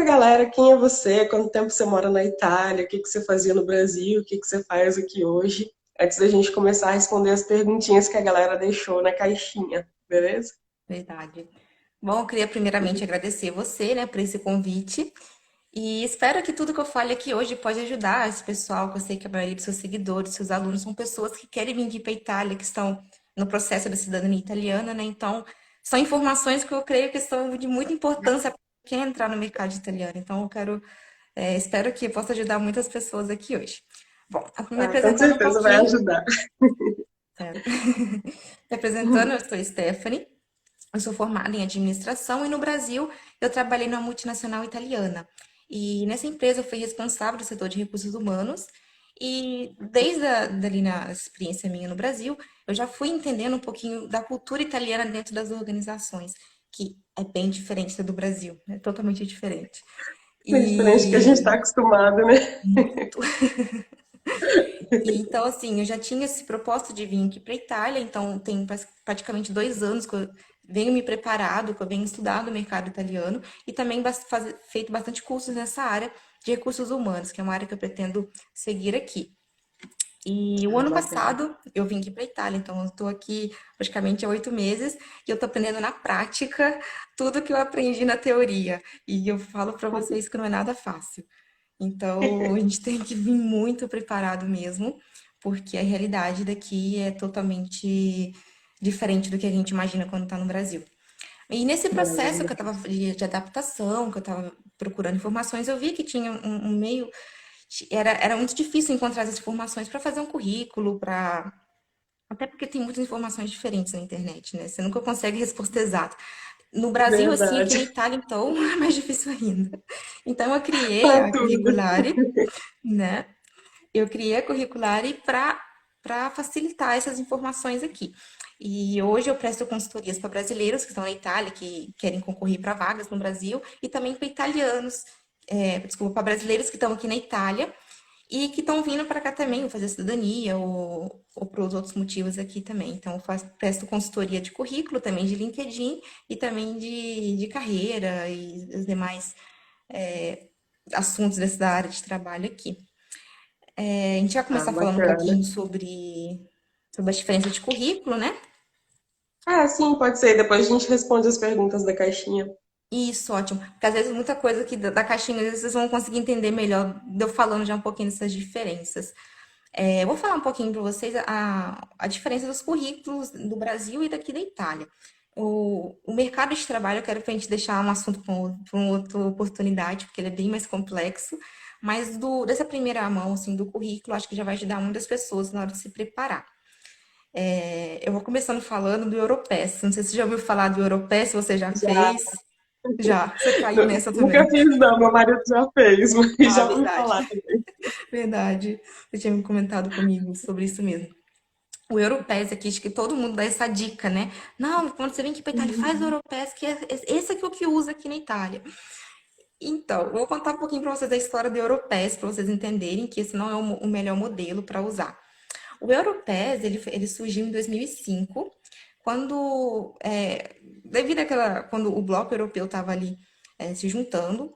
galera quem é você, quanto tempo você mora na Itália, o que que você fazia no Brasil, o que que você faz aqui hoje, antes da gente começar a responder as perguntinhas que a galera deixou na caixinha, beleza? Verdade. Bom, eu queria primeiramente agradecer você, né, por esse convite e espero que tudo que eu fale aqui hoje pode ajudar esse pessoal, que eu sei que a maioria dos seus seguidores, seus alunos são pessoas que querem vir aqui para a Itália, que estão no processo da cidadania italiana, né? Então, são informações que eu creio que são de muita importância para quem entrar no mercado italiano. Então, espero que eu possa ajudar muitas pessoas aqui hoje. Bom, me Ah, com apresentando um certeza vai pouquinho, ajudar. certo? Me apresentando, eu sou Stephanie. Eu sou formada em administração e no Brasil eu trabalhei numa multinacional italiana. E nessa empresa eu fui responsável do setor de recursos humanos. E dali na experiência minha no Brasil, eu já fui entendendo um pouquinho da cultura italiana dentro das organizações, que é bem diferente da do Brasil, é totalmente diferente. É diferente do que a gente E está acostumado, né? muito. E então, assim, eu já tinha esse propósito de vir aqui para Itália, então tem praticamente 2 anos que eu venho me preparado, que eu venho estudado o mercado italiano e também feito bastante cursos nessa área de recursos humanos, que é uma área que eu pretendo seguir aqui. E o Ah, ano bacana. passado eu vim aqui para Itália, então eu estou aqui praticamente há 8 meses e eu estou aprendendo na prática tudo que eu aprendi na teoria. E eu falo para vocês que não é nada fácil. Então, a gente tem que vir muito preparado mesmo, porque a realidade daqui é totalmente diferente do que a gente imagina quando está no Brasil. E nesse processo Imagina. que eu estava de adaptação, que eu estava procurando informações, eu vi que tinha um meio. Era muito difícil encontrar essas informações para fazer um currículo, para. Até porque tem muitas informações diferentes na internet, né? Você nunca consegue resposta exata. No Brasil, assim, aqui na Verdade. Itália, então, é mais difícil ainda. Então, eu criei Para a tudo. Curriculare, né? Eu criei a Curriculare para facilitar essas informações aqui. E hoje eu presto consultorias para brasileiros que estão na Itália, que querem concorrer para vagas no Brasil, e também para italianos, desculpa, para brasileiros que estão aqui na Itália e que estão vindo para cá também, ou fazer cidadania, ou por outros motivos aqui também. Então, presto consultoria de currículo, também de LinkedIn, e também de carreira e os demais assuntos dessa área de trabalho aqui. A gente vai Ah, começar falando um bacana. pouquinho sobre a diferença de currículo, né? Ah, sim, pode ser. Depois a gente responde as perguntas da caixinha. Isso, ótimo. Porque às vezes muita coisa aqui da caixinha, às vezes vocês vão conseguir entender melhor de eu falando já um pouquinho dessas diferenças. Eu vou falar um pouquinho para vocês a diferença dos currículos do Brasil e daqui da Itália. O mercado de trabalho, eu quero para a gente deixar um assunto para uma outra oportunidade, porque ele é bem mais complexo. Mas dessa primeira mão, assim, do currículo, acho que já vai ajudar muitas pessoas na hora de se preparar. Eu vou começando falando do Europass. Não sei se você já ouviu falar do Europass, se você já Já. fez. Já, você caiu nessa Nunca também. fiz, não. Meu marido já fez, mas Ah, já ouvi verdade. falar também. Verdade. Você tinha me comentado comigo sobre isso mesmo. O Europass aqui, acho que todo mundo dá essa dica, né? Não, quando você vem aqui para Itália, faz o Europass, que é esse aqui é o que usa aqui na Itália. Então, vou contar um pouquinho para vocês da história do Europass, para vocês entenderem que esse não é o melhor modelo para usar. O Europass, ele surgiu em 2005, devido quando o bloco europeu estava ali se juntando,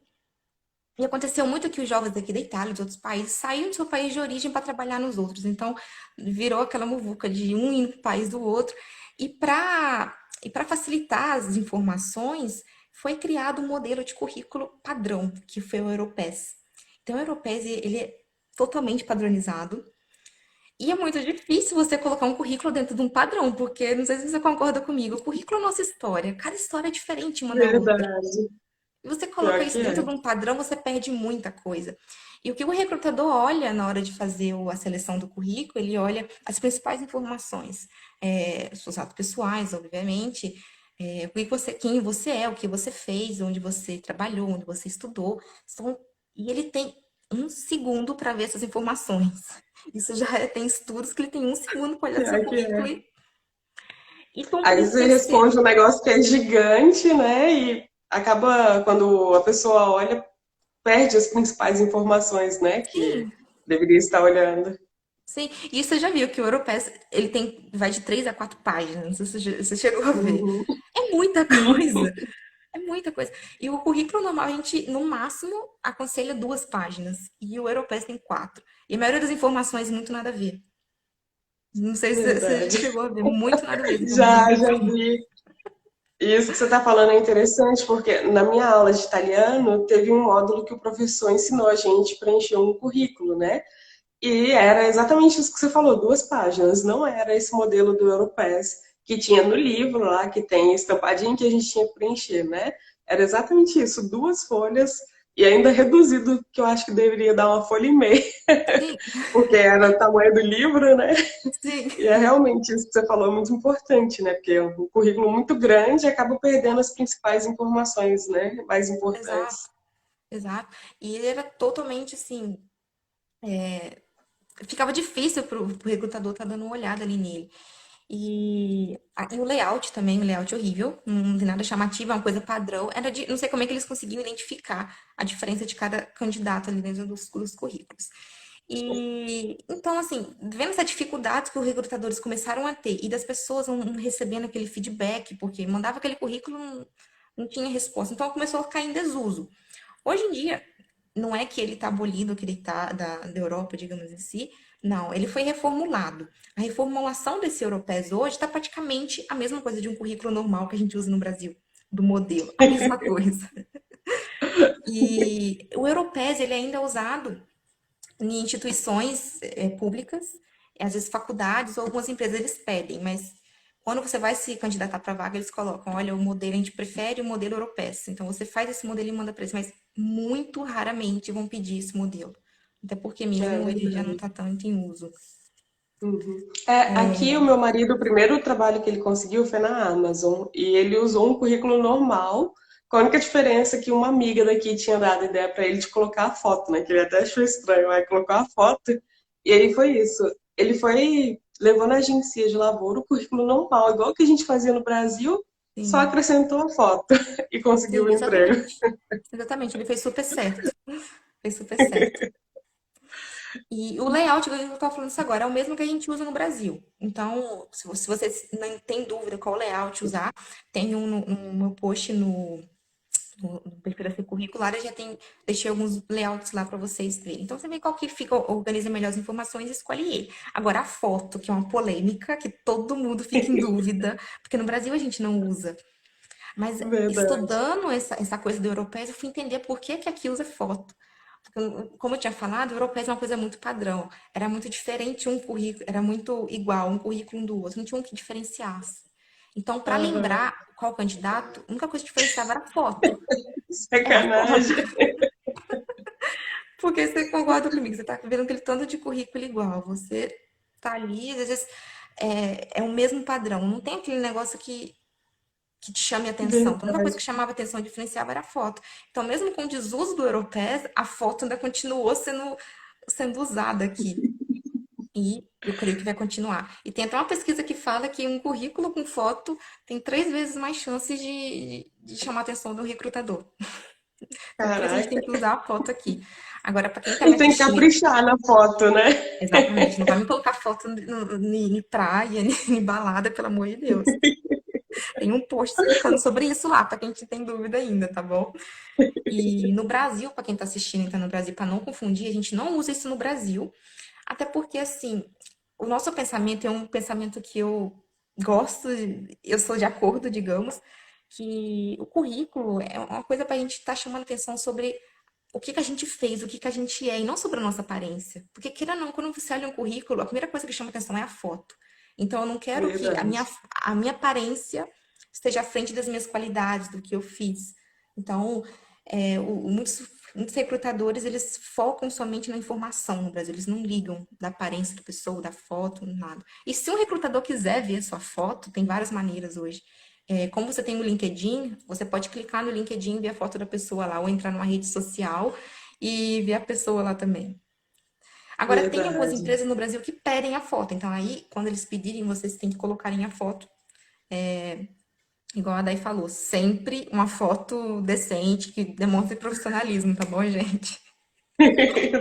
e aconteceu muito que os jovens daqui da Itália, de outros países, saíam do seu país de origem para trabalhar nos outros. Então, virou aquela muvuca de um indo para o país do outro. E para facilitar as informações, foi criado um modelo de currículo padrão, que foi o Europass. Então, o Europass, ele é totalmente padronizado. E é muito difícil você colocar um currículo dentro de um padrão, porque não sei se você concorda comigo, o currículo é nossa história, cada história é diferente uma da outra. Verdade. E você Pior colocar que isso é. dentro de um padrão, você perde muita coisa. E o que o recrutador olha na hora de fazer a seleção do currículo, ele olha as principais informações, seus dados pessoais, obviamente, quem você é, o que você fez, onde você trabalhou, onde você estudou. E ele tem 1 segundo para ver essas informações. Isso tem estudos que ele tem 1 segundo para olhar seu Pior que currículo é. e concluir Aí esse você terceiro. responde um negócio que é gigante, né? E acaba, quando a pessoa olha, perde as principais informações, né? Que Sim, deveria estar olhando. sim, e você já viu que o Europass, vai de 3 a 4 páginas, não sei se você chegou a ver. Uhum. É muita Sim. coisa. É muita coisa. E o currículo normal, a gente, no máximo, aconselha 2 páginas. E o Europass tem 4. E a maioria das informações muito nada a ver. Não sei se você Verdade. chegou a ver. Muito nada a ver as informações. Já vi. Isso que você está falando é interessante, porque na minha aula de italiano teve um módulo que o professor ensinou a gente a preencher um currículo, né? E era exatamente isso que você falou, 2 páginas. Não era esse modelo do Europass que tinha no livro lá, que tem estampadinho que a gente tinha que preencher, né? Era exatamente isso, 2 folhas e ainda reduzido, que eu acho que deveria dar 1,5 folha, Sim, porque era o tamanho do livro, né? sim. E é realmente isso que você falou, muito importante, né? Porque um currículo muito grande acaba perdendo as principais informações, né? Mais Exato, importantes. exato. E ele era totalmente assim. Ficava difícil pro recrutador estar dando uma olhada ali nele. E o layout também, o layout horrível, não tem nada chamativo, é uma coisa padrão. Não sei como é que eles conseguiam identificar a diferença de cada candidato ali dentro dos currículos. E então, assim, vendo essa dificuldade que os recrutadores começaram a ter e das pessoas não recebendo aquele feedback, porque mandava aquele currículo, não tinha resposta. Então começou a ficar em desuso. Hoje em dia, não é que ele está abolido, que ele está da Europa, digamos assim. Não, ele foi reformulado. A reformulação desse Europés hoje está praticamente a mesma coisa de um currículo normal que a gente usa no Brasil, do modelo, a mesma coisa. E o Europés, ele ainda é usado em instituições públicas, às vezes faculdades ou algumas empresas eles pedem, mas quando você vai se candidatar para vaga, eles colocam, olha, o modelo a gente prefere o modelo europeu. Então você faz esse modelo e manda para eles, mas muito raramente vão pedir esse modelo. Até porque É mesmo ele já não verdade. está tanto em uso. Uhum. É, aqui o meu marido, o primeiro trabalho que ele conseguiu foi na Amazon e ele usou um currículo normal, com a única diferença que uma amiga daqui tinha dado ideia para ele de colocar a foto, né? Que ele até achou estranho, aí colocou a foto e aí foi isso. Ele foi levou na agência de labor o currículo normal, igual que a gente fazia no Brasil, só Sim, acrescentou a foto e conseguiu sim, o emprego. exatamente. Exatamente, ele fez super certo. Fez super certo. E o layout que eu estava falando isso agora é o mesmo que a gente usa no Brasil. Então, se você não tem dúvida qual layout usar, tem no meu post no perfil da Curricular, eu já deixei alguns layouts lá para vocês verem. Então, você vê qual que fica, organiza melhor as informações e escolhe ele. Agora, a foto, que é uma polêmica, que todo mundo fica em dúvida, porque no Brasil a gente não usa. Mas Verdade. estudando essa coisa do europeu, eu fui entender por que que aqui usa foto. Porque, como eu tinha falado, o europeu é uma coisa muito padrão. Era muito diferente um currículo, era muito igual um currículo um do outro, não tinha um que diferenciasse. Então, para Aham. lembrar qual candidato, a única coisa que diferenciava era a foto. É a foto. Sacanagem. Porque você concorda comigo, você tá vendo aquele tanto de currículo igual. Você tá ali, às vezes é o mesmo padrão. Não tem aquele negócio que te chame a atenção. Então, a única coisa Verdade. que chamava atenção e diferenciava era a foto. Então, mesmo com o desuso do Europés, a foto ainda continuou sendo usada aqui. E eu creio que vai continuar. E tem até uma pesquisa que fala que um currículo com foto tem 3 vezes mais chances de chamar a atenção do recrutador. Então, por isso a gente tem Caraca. que usar a foto aqui. Agora, para quem está me Tem que assistindo, caprichar na foto, né? exatamente, não vai me colocar foto em praia, em balada, pelo amor de Deus. Tem um post explicando sobre isso lá, para quem tem dúvida ainda, tá bom? E no Brasil, para quem está assistindo e está no Brasil, para não confundir, a gente não usa isso no Brasil, até porque, assim, o nosso pensamento é um pensamento que eu gosto, eu sou de acordo, digamos, que o currículo é uma coisa para a gente estar chamando atenção sobre o que que a gente fez, o que que a gente é, e não sobre a nossa aparência. Porque, queira ou não, quando você olha um currículo, a primeira coisa que chama atenção é a foto. Então, eu não quero que a Verdade. minha aparência esteja à frente das minhas qualidades, do que eu fiz. Então, muitos recrutadores, eles focam somente na informação no Brasil, eles não ligam da aparência da pessoa, da foto, nada. E se um recrutador quiser ver a sua foto, tem várias maneiras hoje. Como você tem o LinkedIn, você pode clicar no LinkedIn e ver a foto da pessoa lá, ou entrar numa rede social e ver a pessoa lá também. Agora, tem algumas Verdade. empresas no Brasil que pedem a foto, então aí, quando eles pedirem, vocês têm que colocarem a foto, igual a Day falou, sempre uma foto decente, que demonstre profissionalismo, tá bom, gente?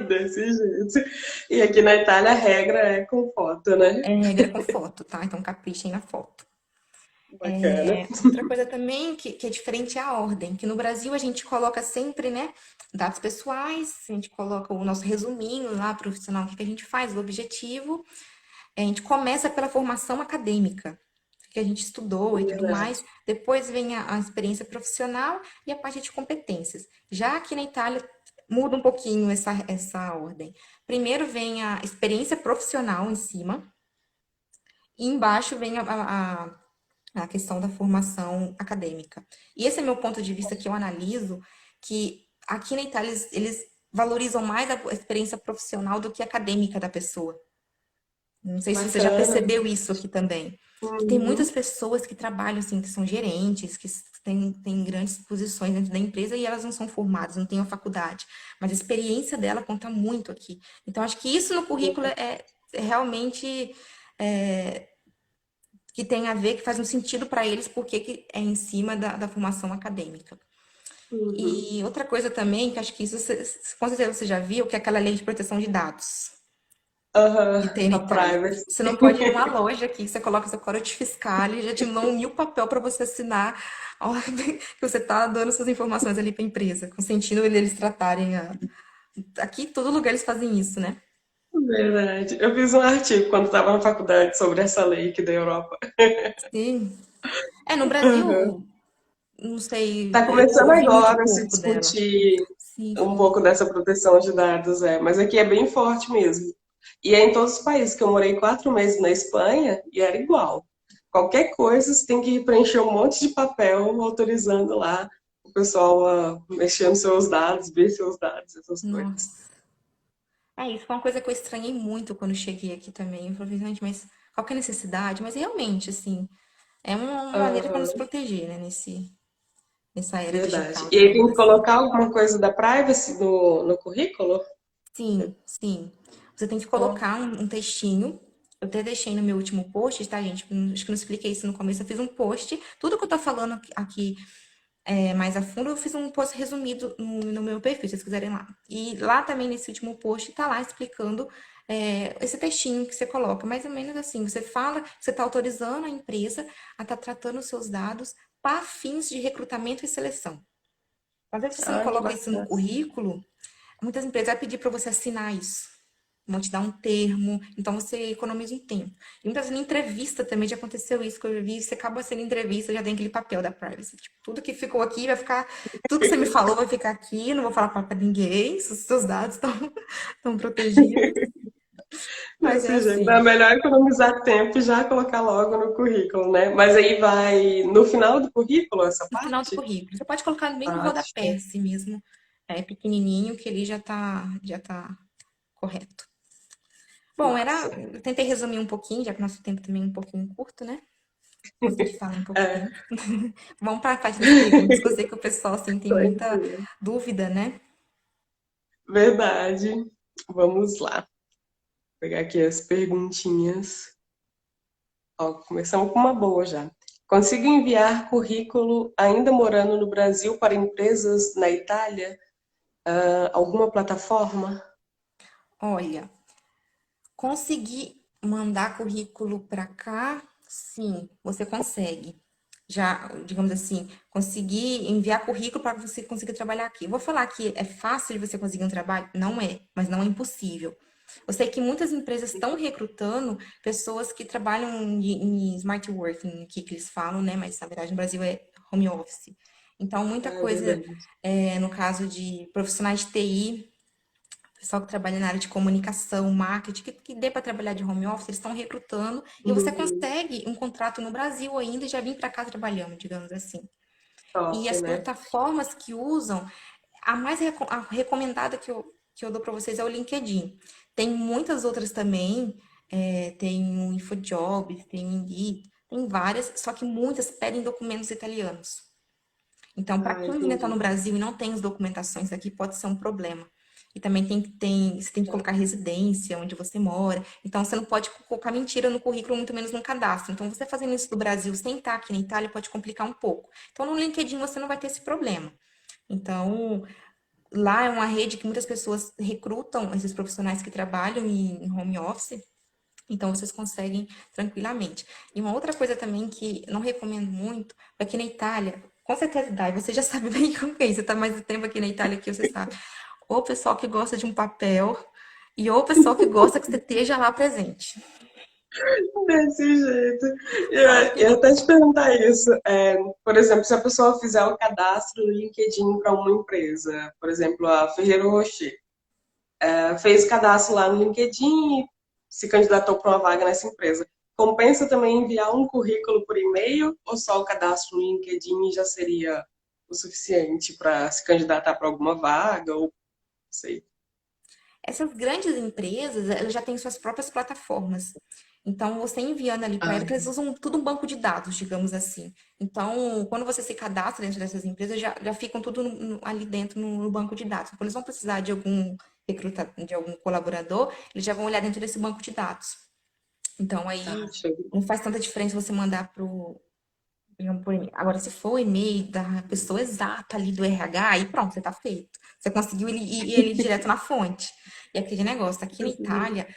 Desse jeito. E aqui na Itália a regra é com foto, né? É regra com foto, tá? Então caprichem na foto. Bacana. Outra coisa também que é diferente é a ordem, que no Brasil a gente coloca sempre, né, dados pessoais, a gente coloca o nosso resuminho lá, profissional, o que que a gente faz, o objetivo. A gente começa pela formação acadêmica, que a gente estudou e tudo Verdade. mais, depois vem a experiência profissional e a parte de competências. Já aqui na Itália, muda um pouquinho essa ordem. Primeiro vem a experiência profissional em cima, e embaixo vem a questão da formação acadêmica. E esse é meu ponto de vista que eu analiso, que aqui na Itália eles valorizam mais a experiência profissional do que a acadêmica da pessoa. Não sei se você já Bacana. percebeu isso aqui também. Que tem muitas Uhum. pessoas que trabalham, assim, que são gerentes, que têm grandes posições dentro da empresa e elas não são formadas, não têm a faculdade. Mas a experiência dela conta muito aqui. Então, acho que isso no currículo é realmente é, que tem a ver, que faz um sentido para eles, porque que é em cima da formação acadêmica. Uhum. E outra coisa também, que acho que isso, com certeza você já viu, que é aquela lei de proteção de dados Aham, que tem na a Itália. privacy. Você não pode ir numa loja aqui, você coloca seu código fiscal e já te dão 1.000 papel para você assinar a hora que você está dando suas informações ali para a empresa, consentindo eles tratarem a... Aqui, em todo lugar eles fazem isso, né? Verdade. Eu fiz um artigo quando estava na faculdade sobre essa lei aqui da Europa. Sim. No Uhum. Brasil, não sei, Tá eu começando ouvi muito agora a se pouco dela. discutir Sim, um foi. pouco dessa proteção de dados, mas aqui é bem forte mesmo. E é em todos os países, que eu morei 4 meses na Espanha e era igual. Qualquer coisa, você tem que preencher um monte de papel autorizando lá o pessoal a mexer nos seus dados, ver seus dados, essas coisas. Nossa. Isso foi uma coisa que eu estranhei muito quando cheguei aqui também. Eu falei, gente, mas qual que é a necessidade? Mas realmente, assim, é uma maneira para nos Aham, proteger, né, nessa era verdade. digital, E aí tem digamos que assim. colocar alguma coisa da privacy no currículo? Sim, sim. Você tem que Ó, colocar um textinho. Eu até deixei no meu último post, tá, gente? Acho que não expliquei isso no começo. Eu fiz um post. Tudo que eu tô falando aqui mais a fundo, eu fiz um post resumido no meu perfil, se vocês quiserem lá. E lá também, nesse último post, tá lá explicando esse textinho que você coloca. Mais ou menos assim, você fala que você está autorizando a empresa a estar tratando os seus dados para fins de recrutamento e seleção. Às vezes você não que coloca isso no bacana. currículo, muitas empresas vão pedir para você assinar isso. Vão te dar um termo, então você economiza um tempo. E muitas vezes em entrevista também já aconteceu isso que eu vi, você acaba sendo entrevista, já tem aquele papel da privacy. Tipo, tudo que ficou aqui vai ficar, tudo que você me falou vai ficar aqui, não vou falar para ninguém, os seus dados estão estão protegidos. Mas é Desse jeito. É assim, melhor economizar tempo e já colocar logo no currículo, né? Mas aí vai no final do currículo essa no final do parte? currículo. Você pode colocar bem no Ah, rodapé, show. assim mesmo, pequenininho, que ele já tá correto. Bom, Massa. eu tentei resumir um pouquinho, já que nosso tempo também é um pouquinho curto, né? Consegui falar em pouco É, tempo. Vamos para a parte das perguntas, que eu sei que o pessoal assim, tem muita tranquilo. dúvida, né? Verdade. Vamos lá. Vou pegar aqui as perguntinhas. Ó, começamos com uma boa já. Consigo enviar currículo ainda morando no Brasil para empresas na Itália? Alguma plataforma? Olha, conseguir mandar currículo para cá, sim, você consegue. Já, digamos assim, conseguir enviar currículo para você conseguir trabalhar aqui. Vou falar que é fácil de você conseguir um trabalho? Não é, mas não é impossível. Eu sei que muitas empresas estão recrutando pessoas que trabalham em smart working, aqui que eles falam, né? Mas na verdade no Brasil é home office. Então, muita É coisa, verdade. no caso de profissionais de TI, pessoal que trabalha na área de comunicação, marketing, que dê para trabalhar de home office, eles estão recrutando e você Uhum. consegue um contrato no Brasil ainda e já vir para cá trabalhando, digamos assim. E Top, as né? plataformas que usam, a recomendada que eu dou para vocês é o LinkedIn. Tem muitas outras também, tem o InfoJobs, tem o Indeed, tem várias, só que muitas pedem documentos italianos. Então, para Ah, quem ainda está no entendi. Brasil e não tem as documentações aqui, pode ser um problema. E também você tem que colocar residência, onde você mora. Então, você não pode colocar mentira no currículo, muito menos no cadastro. Então, você fazendo isso do Brasil sem estar aqui na Itália pode complicar um pouco. Então, no LinkedIn você não vai ter esse problema. Então, lá é uma rede que muitas pessoas recrutam esses profissionais que trabalham em home office Então, vocês conseguem tranquilamente. E uma outra coisa também que não recomendo muito, é que na Itália, com certeza dá, e você já sabe bem como que é isso, você tá mais tempo aqui na Itália que você sabe. Ou o pessoal que gosta de um papel, e ou o pessoal que gosta que você esteja lá presente. Desse jeito. Fala Eu ia que até te perguntar isso. Por exemplo, se a pessoa fizer o cadastro no LinkedIn para uma empresa, por exemplo, a Ferreiro Rocher, fez o cadastro lá no LinkedIn e se candidatou para uma vaga nessa empresa. Compensa também enviar um currículo por e-mail ou só o cadastro no LinkedIn já seria o suficiente para se candidatar para alguma vaga ou não sei. essas grandes empresas, elas já têm suas próprias plataformas. Então, você enviando ali para Ah, elas, eles usam tudo um banco de dados, digamos assim. Então, quando você se cadastra dentro dessas empresas, já ficam tudo ali dentro no banco de dados. Quando eles vão precisar de algum de algum colaborador, eles já vão olhar dentro desse banco de dados. Então, tá, aí show. não faz tanta diferença você mandar digamos, por e-mail. Agora, se for o e-mail da pessoa exata ali do RH, aí pronto, você tá feito. Você conseguiu ir ele direto na fonte. E aquele negócio, aqui na Itália,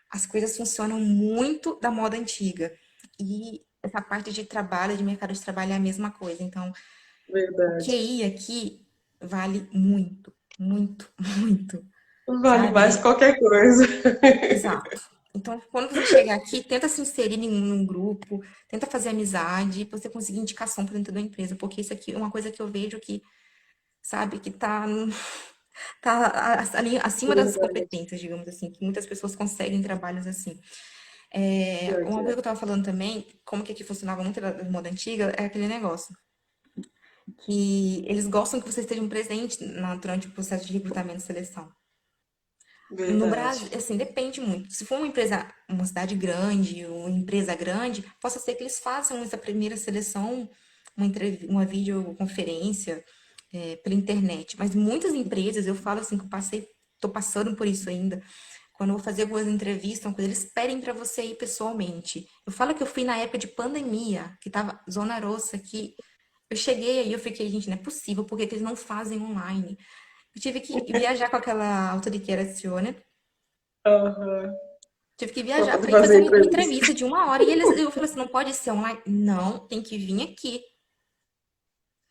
as coisas funcionam muito da moda antiga. E essa parte de trabalho, de mercado de trabalho é a mesma coisa. Então, o Verdade. QI aqui vale muito, muito, muito, Vale mais sabe? qualquer coisa. Exato. Então, quando você chegar aqui, tenta se inserir em um grupo, tenta fazer amizade, pra você conseguir indicação para dentro da empresa, porque isso aqui é uma coisa que eu vejo que, sabe, que tá ali acima das Verdade. competências, digamos assim, que muitas pessoas conseguem trabalhos assim. Pior Uma que coisa é. que eu tava falando também, como que aqui funcionava muito da moda antiga, é aquele negócio, que eles gostam que você esteja presente durante o processo de recrutamento e seleção. No Brasil, Verdade. assim, depende muito. Se for uma empresa, uma cidade grande, ou uma empresa grande, possa ser que eles façam essa primeira seleção, uma videoconferência, pela internet. Mas muitas empresas, eu falo assim que eu passei, tô passando por isso ainda. Quando eu vou fazer algumas entrevistas, uma coisa, eles pedem para você ir pessoalmente. Eu falo que eu fui na época de pandemia, que tava zona rossa aqui. Eu cheguei aí, eu fiquei, gente, não é possível, por que que eles não fazem online? Eu tive que viajar com aquela autorichiarazione. Aham. Tive que Pra viajar poder para ir fazer fazer uma entrevista. entrevista de uma hora. E eles, eu falei assim, não pode ser online? Não, tem que vir aqui.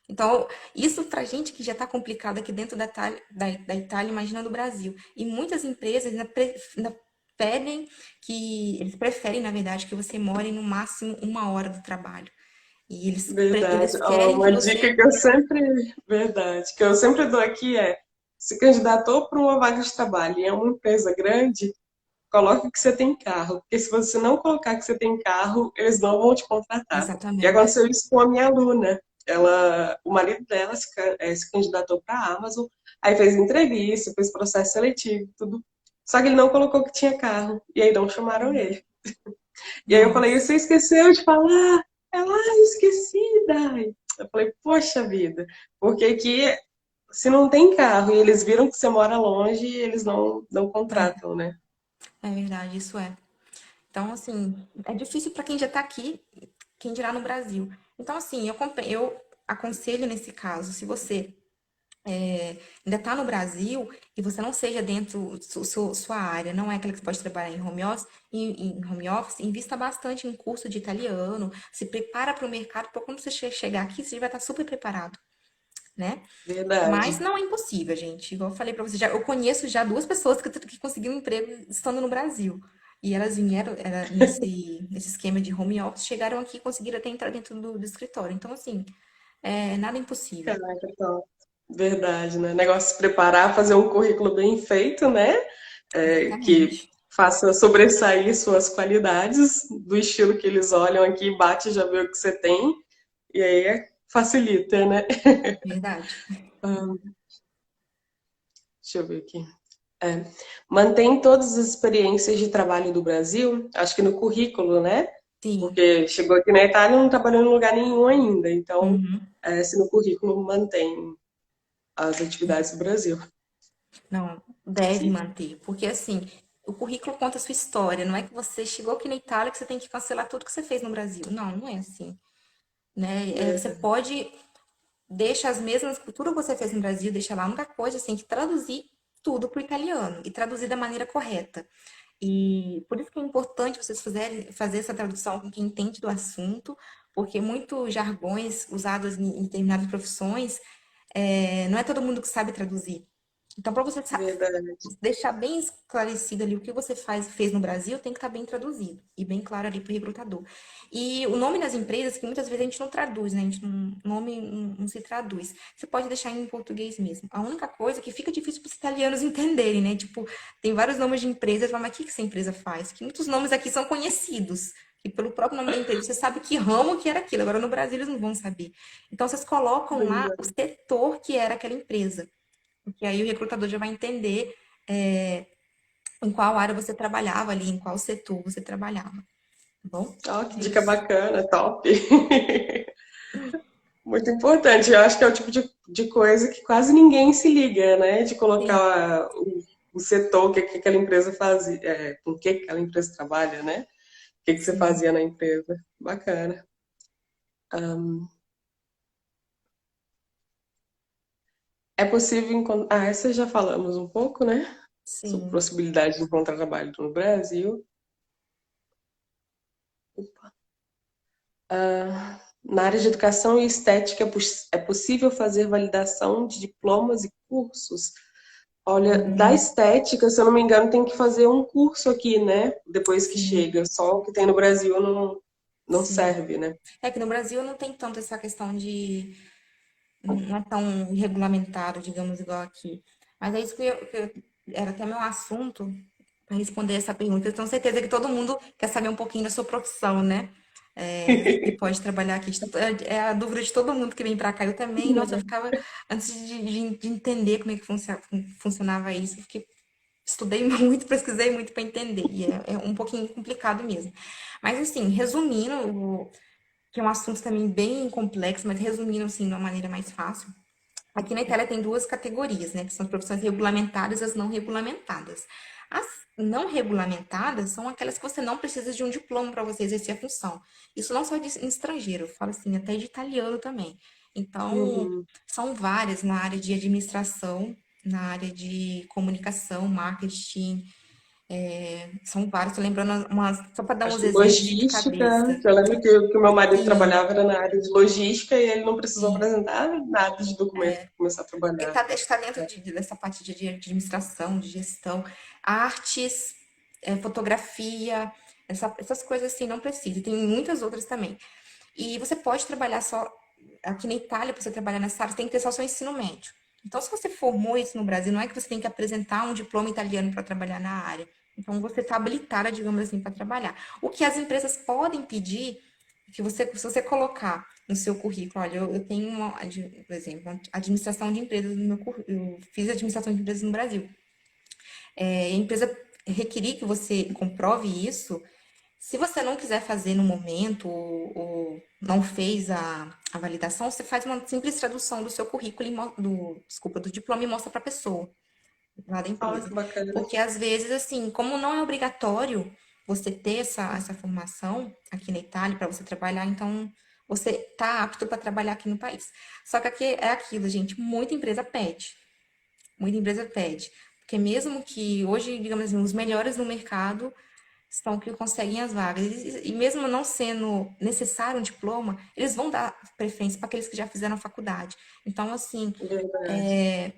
Então, isso pra gente que já tá complicado aqui dentro da Itália, imagina no Brasil. E muitas empresas ainda pedem que, eles preferem, na verdade, que você more no máximo uma hora do trabalho. E Verdade. eles Ó, querem que uma dica você. que eu sempre, verdade, que eu sempre dou aqui é, se candidatou para uma vaga de trabalho e é uma empresa grande, coloque que você tem carro, porque se você não colocar que você tem carro, eles não vão te contratar. E Exatamente. aconteceu isso com a minha aluna. O marido dela se candidatou para a Amazon, aí fez entrevista, fez processo seletivo, tudo. Só que ele não colocou que tinha carro, e aí não chamaram ele. E aí eu falei, Nossa. você esqueceu de falar? Ela, esqueci, Dai. Eu falei, poxa vida, porque aqui, se não tem carro e eles viram que você mora longe, eles não É, contratam, né? é verdade, isso é. Então, assim, é difícil para quem já está aqui, quem dirá no Brasil. Então, assim, eu aconselho nesse caso, se você ainda está no Brasil e você não seja dentro, sua área, não é aquela que você pode trabalhar em home office, em home office, invista bastante em curso de italiano, se prepara para o mercado, para quando você chegar aqui, você já vai estar super preparado, né? Mas Verdade. não é impossível, gente. Igual eu falei pra você, eu conheço já duas pessoas que conseguiram emprego estando no Brasil. E elas vieram nesse esquema de home office, chegaram aqui e conseguiram até entrar dentro do escritório. Então, assim, é nada impossível. Caraca, então. Verdade, né? Negócio de se preparar, fazer um currículo bem feito, né? Que Exatamente. faça sobressair suas qualidades do estilo que eles olham aqui, bate e já vê o que você tem, e aí facilita, né? Verdade. Ah, deixa eu ver aqui. É. Mantém todas as experiências de trabalho do Brasil, acho que no currículo, né? Sim. Porque chegou aqui na Itália e não trabalhou em lugar nenhum ainda. Então, Uhum. se no currículo mantém as atividades do Brasil. Não, deve Sim. manter. Porque, assim, o currículo conta a sua história. Não é que você chegou aqui na Itália que você tem que cancelar tudo que você fez no Brasil. Não, não é assim. Né? Você Verdade. pode deixa as mesmas, tudo que você fez no Brasil, deixa lá. A única coisa, assim, que traduzir tudo para o italiano e traduzir da maneira correta. E por isso que é importante vocês fazer essa tradução com quem entende do assunto, porque muitos jargões usados em determinadas profissões, não é todo mundo que sabe traduzir. Então, para você Verdade. deixar bem esclarecido ali o que você fez no Brasil, tem que estar bem traduzido e bem claro ali para o recrutador. E o nome das empresas, que muitas vezes a gente não traduz, né? A gente não, o nome não se traduz. Você pode deixar em português mesmo. A única coisa é que fica difícil para os italianos entenderem, né? Tipo, tem vários nomes de empresas, mas o que essa empresa faz? Que muitos nomes aqui são conhecidos. E pelo próprio nome da empresa, você sabe que ramo que era aquilo. Agora, no Brasil, eles não vão saber. Então, vocês colocam lá o Verdade. setor que era aquela empresa. Porque aí o recrutador já vai entender é, em qual área você trabalhava ali, em qual setor você trabalhava, tá bom? Ó, que É dica isso. bacana, top. Muito importante. Eu acho que é o tipo de coisa que quase ninguém se liga, né? De Sim, colocar o setor, que aquela empresa fazia, com que aquela empresa trabalha, né? O que você sim, fazia na empresa. Bacana. É possível encontrar. Ah, essa já falamos um pouco, né? Sobre sim. possibilidade de encontrar trabalho no Brasil. Na área de educação e estética, é possível fazer validação de diplomas e cursos? Olha, da Hum, estética, se eu não me engano, tem que fazer um curso aqui, né? Depois que sim, chega. Só o que tem no Brasil não sim. serve, né? É que no Brasil não tem tanto essa questão de. Não é tão regulamentado, digamos, igual aqui. Mas é isso era até meu assunto para responder essa pergunta. Eu tenho certeza que todo mundo quer saber um pouquinho da sua profissão, né? E pode trabalhar aqui. É a dúvida de todo mundo que vem para cá. Eu também, nossa, eu ficava, antes de entender como é que funcionava isso, eu estudei muito, pesquisei muito para entender. E é um pouquinho complicado mesmo. Mas, assim, resumindo, que é um assunto também bem complexo, mas resumindo, assim, de uma maneira mais fácil. Aqui na Itália tem duas categorias, né? Que são as profissões regulamentadas e as não regulamentadas. As não regulamentadas são aquelas que você não precisa de um diploma para você exercer a função. Isso não só em estrangeiro, eu falo assim, até de italiano também. Então, Uhum. são várias na área de administração, na área de comunicação, marketing, são várias. Tô lembrando só para dar Acho uns que exemplos de logística, cabeça. que eu lembro que o meu marido Sim, trabalhava era na área de logística e ele não precisou sim. apresentar nada de documento para começar a trabalhar. Acho que tá dentro dessa parte de administração, de gestão, artes, fotografia, essas coisas assim não precisa. E tem muitas outras também. E você pode trabalhar só. Aqui na Itália, para você trabalhar nessa área, você tem que ter só seu ensino médio. Então, se você formou isso no Brasil, não é que você tem que apresentar um diploma italiano para trabalhar na área. Então, você está habilitada, digamos assim, para trabalhar. O que as empresas podem pedir, que você, se você colocar no seu currículo, olha, eu tenho por exemplo, administração de empresas no meu currículo, eu fiz administração de empresas no Brasil. A empresa requerir que você comprove isso. Se você não quiser fazer no momento ou não fez a validação, você faz uma simples tradução do seu currículo, desculpa, do diploma e mostra para a pessoa lá da Ah, empresa. que bacana. Porque às vezes, assim, como não é obrigatório você ter essa formação aqui na Itália para você trabalhar, então você tá apto para trabalhar aqui no país. Só que aqui é aquilo, gente, muita empresa pede. Muita empresa pede. Porque mesmo que hoje, digamos assim, os melhores no mercado são que conseguem as vagas. E mesmo não sendo necessário um diploma, eles vão dar preferência para aqueles que já fizeram a faculdade. Então, assim, Verdade.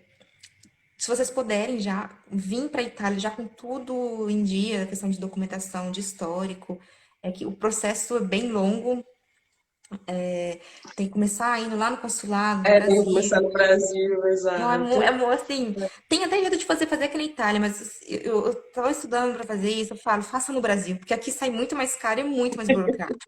se vocês puderem já vir para a Itália já com tudo em dia, questão de documentação, de histórico, é que o processo é bem longo, tem que começar indo lá no consulado do É, tem que começar Brasil. no Brasil, Não, exato. assim, tem até jeito de fazer aqui na Itália, mas eu tava estudando para fazer isso, eu falo, faça no Brasil, porque aqui sai muito mais caro e muito mais burocrático.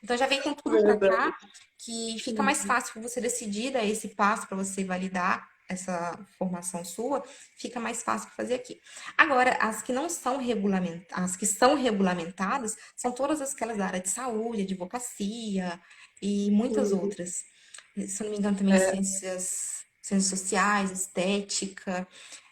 Então já vem com tudo para Verdade. cá, que fica mais fácil para você decidir, dar esse passo para você validar essa formação sua, fica mais fácil para fazer aqui. Agora, as que não são regulamentadas, as que são regulamentadas, são todas aquelas da área de saúde, advocacia e muitas Uhum. outras. Se eu não me engano, também É, ciências sociais, estética.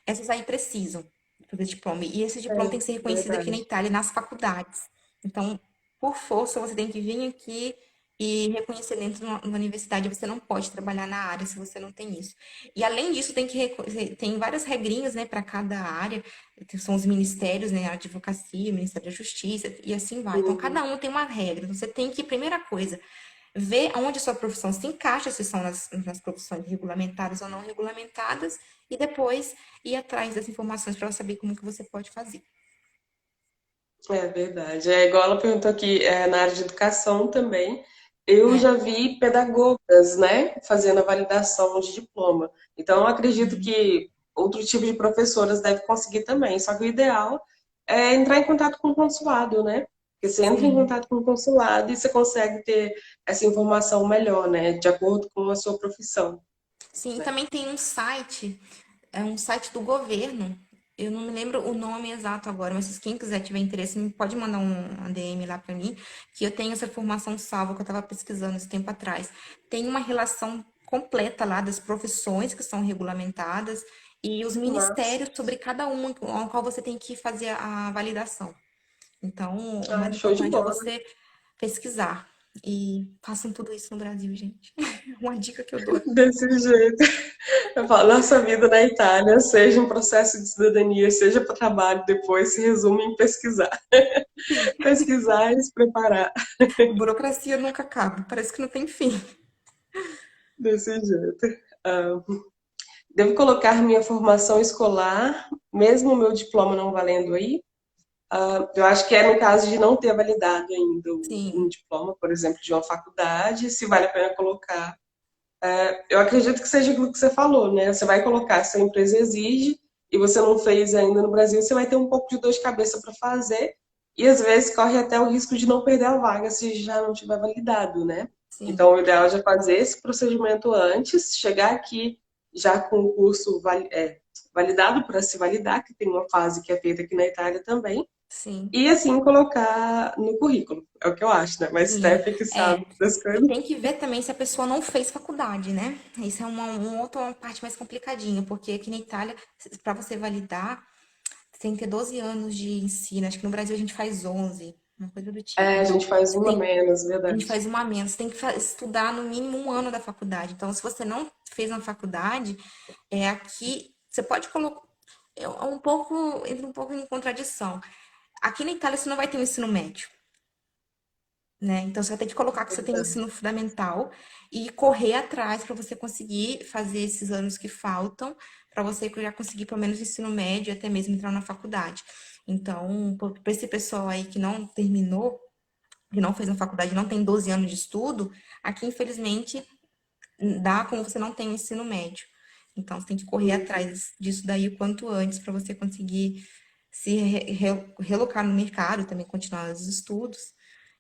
Essas aí precisam fazer diploma. E esse diploma tem que ser reconhecido aqui na verdade. Itália, nas faculdades. Então, por força, você tem que vir aqui e reconhecer dentro de uma universidade, você não pode trabalhar na área se você não tem isso. E além disso, tem várias regrinhas, né, para cada área, são os ministérios, né, a advocacia, o Ministério da Justiça, e assim vai. Então, cada Uhum. um tem uma regra. Então, você tem que, primeira coisa, ver onde a sua profissão se encaixa, se são nas profissões regulamentadas ou não regulamentadas, e depois ir atrás das informações para saber como que você pode fazer. É verdade. É igual ela perguntou aqui, na área de educação também. Eu É. já vi pedagogas, né, fazendo a validação de diploma. Então, eu acredito Uhum. que outro tipo de professoras deve conseguir também. Só que o ideal é entrar em contato com o consulado, né? Porque você entra em Sim. contato com o consulado e você consegue ter essa informação melhor, né, de acordo com a sua profissão, Sim, né? também tem um site, é um site do governo. Eu não me lembro o nome exato agora, mas se quem quiser tiver interesse, pode mandar um ADM lá para mim, que eu tenho essa informação salva que eu estava pesquisando esse tempo atrás. Tem uma relação completa lá das profissões que são regulamentadas e os Mas, ministérios sobre cada uma ao qual você tem que fazer a validação. Então, o mais show de importante é bola. você pesquisar. E façam tudo isso no Brasil, gente. Uma dica que eu dou. Desse jeito. Eu falo, nossa vida na Itália, seja um processo de cidadania, seja para trabalho, depois se resume em pesquisar. Sim, Pesquisar e se preparar burocracia nunca acaba, parece que não tem fim. desse jeito. Ah, devo colocar minha formação escolar, mesmo o meu diploma não valendo aí? Eu acho que é no caso de não ter validado ainda um Sim, diploma, por exemplo, de uma faculdade, se vale a pena colocar. Eu acredito que seja aquilo que você falou, né? Você vai colocar se a empresa exige e você não fez ainda no Brasil, você vai ter um pouco de dor de cabeça para fazer e às vezes corre até o risco de não perder a vaga se já não tiver validado, né? sim, Então, o ideal é já fazer esse procedimento antes, chegar aqui já com o curso validado para se validar, que tem uma fase que é feita aqui na Itália também, sim, e assim colocar no currículo. É o que eu acho, né? Mas sim. Steph que É, sabe das e coisas. tem que ver também se a pessoa não fez faculdade, né? Isso é uma outra parte mais complicadinha, porque aqui na Itália, para você validar, você tem que ter 12 anos de ensino. Acho que no Brasil a gente faz 11, uma coisa do tipo. A Então, gente faz você uma tem, menos, a gente verdade. faz uma a menos. Você tem que estudar no mínimo um ano da faculdade. Então, se você não fez uma faculdade, aqui você pode colocar. Entra um pouco em contradição. Aqui na Itália você não vai ter um ensino médio, né? Então você vai ter que colocar que você tem um ensino fundamental e correr atrás para você conseguir fazer esses anos que faltam, para você já conseguir pelo menos o ensino médio e até mesmo entrar na faculdade. Então, para esse pessoal aí que não terminou, que não fez uma faculdade, não tem 12 anos de estudo, aqui infelizmente dá como você não tem o ensino médio. Então, você tem que correr atrás disso daí o quanto antes para você conseguir se relocar no mercado, também continuar os estudos.